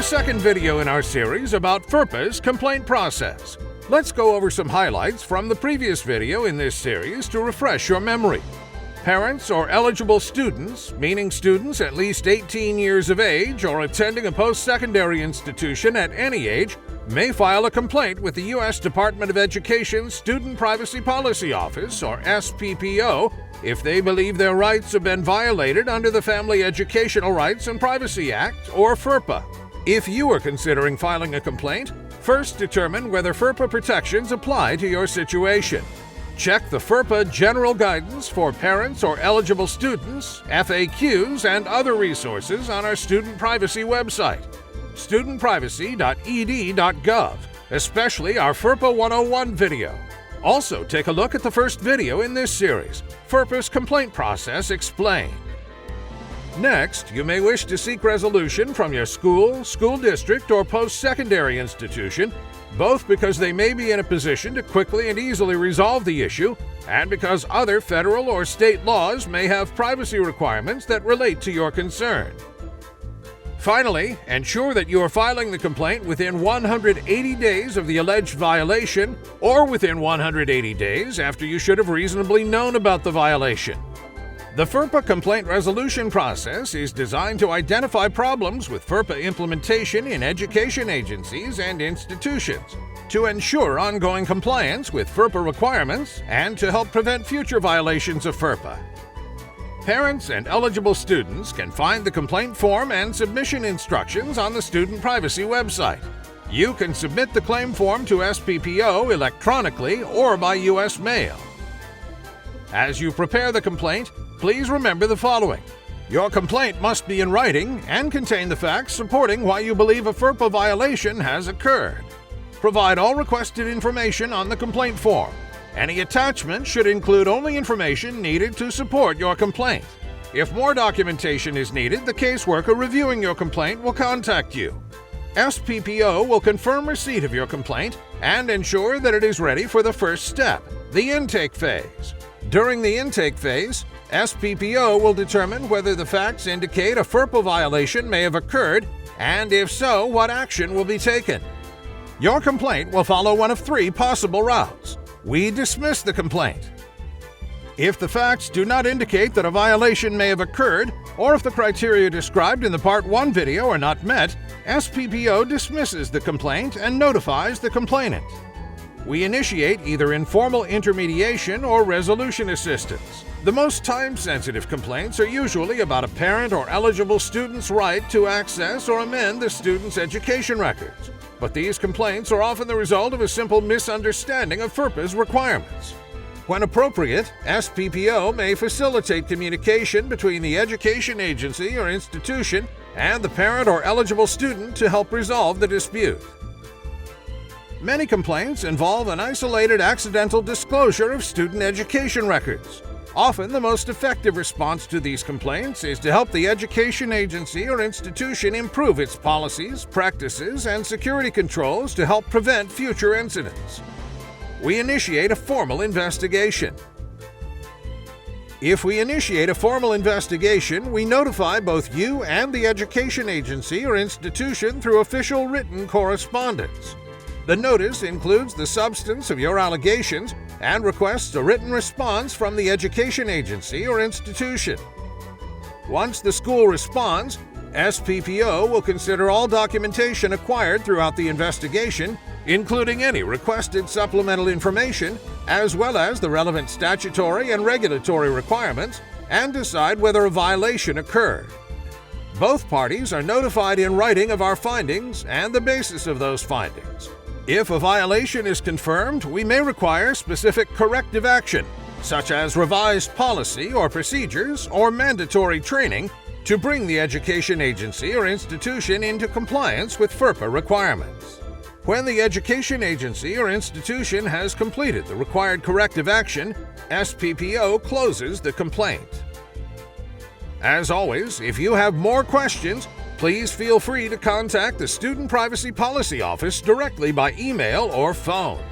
second video in our series about FERPA's complaint process. Let's go over some highlights from the previous video in this series to refresh your memory. Parents or eligible students, meaning students at least 18 years of age or attending a post-secondary institution at any age, may file a complaint with the U.S. Department of Education's Student Privacy Policy Office, or SPPO, if they believe their rights have been violated under the Family Educational Rights and Privacy Act, or FERPA. If you are considering filing a complaint, first determine whether FERPA protections apply to your situation. Check the FERPA General Guidance for Parents or Eligible Students, FAQs, and other resources on our student privacy website, studentprivacy.ed.gov, especially our FERPA 101 video. Also, take a look at the first video in this series, FERPA's Complaint Process Explained. Next, you may wish to seek resolution from your school, school district, or post-secondary institution, both because they may be in a position to quickly and easily resolve the issue, and because other federal or state laws may have privacy requirements that relate to your concern. Finally, ensure that you are filing the complaint within 180 days of the alleged violation or within 180 days after you should have reasonably known about the violation. The FERPA complaint resolution process is designed to identify problems with FERPA implementation in education agencies and institutions, to ensure ongoing compliance with FERPA requirements, and to help prevent future violations of FERPA. Parents and eligible students can find the complaint form and submission instructions on the Student Privacy website. You can submit the claim form to SPPO electronically or by U.S. mail. As you prepare the complaint, please remember the following. Your complaint must be in writing and contain the facts supporting why you believe a FERPA violation has occurred. Provide all requested information on the complaint form. Any attachment should include only information needed to support your complaint. If more documentation is needed, the caseworker reviewing your complaint will contact you. SPPO will confirm receipt of your complaint and ensure that it is ready for the first step, the intake phase. During the intake phase, SPPO will determine whether the facts indicate a FERPA violation may have occurred, and if so, what action will be taken. Your complaint will follow one of three possible routes. We dismiss the complaint. If the facts do not indicate that a violation may have occurred, or if the criteria described in the Part 1 video are not met, SPPO dismisses the complaint and notifies the complainant. We initiate either informal intermediation or resolution assistance. The most time-sensitive complaints are usually about a parent or eligible student's right to access or amend the student's education records. But these complaints are often the result of a simple misunderstanding of FERPA's requirements. When appropriate, SPPO may facilitate communication between the education agency or institution and the parent or eligible student to help resolve the dispute. Many complaints involve an isolated accidental disclosure of student education records. Often, the most effective response to these complaints is to help the education agency or institution improve its policies, practices, and security controls to help prevent future incidents. We initiate a formal investigation. If we initiate a formal investigation, we notify both you and the education agency or institution through official written correspondence. The notice includes the substance of your allegations and requests a written response from the education agency or institution. Once the school responds, SPPO will consider all documentation acquired throughout the investigation, including any requested supplemental information, as well as the relevant statutory and regulatory requirements, and decide whether a violation occurred. Both parties are notified in writing of our findings and the basis of those findings. If a violation is confirmed, we may require specific corrective action, such as revised policy or procedures or mandatory training, to bring the education agency or institution into compliance with FERPA requirements. When the education agency or institution has completed the required corrective action, SPPO closes the complaint. As always, if you have more questions, please feel free to contact the Student Privacy Policy Office directly by email or phone.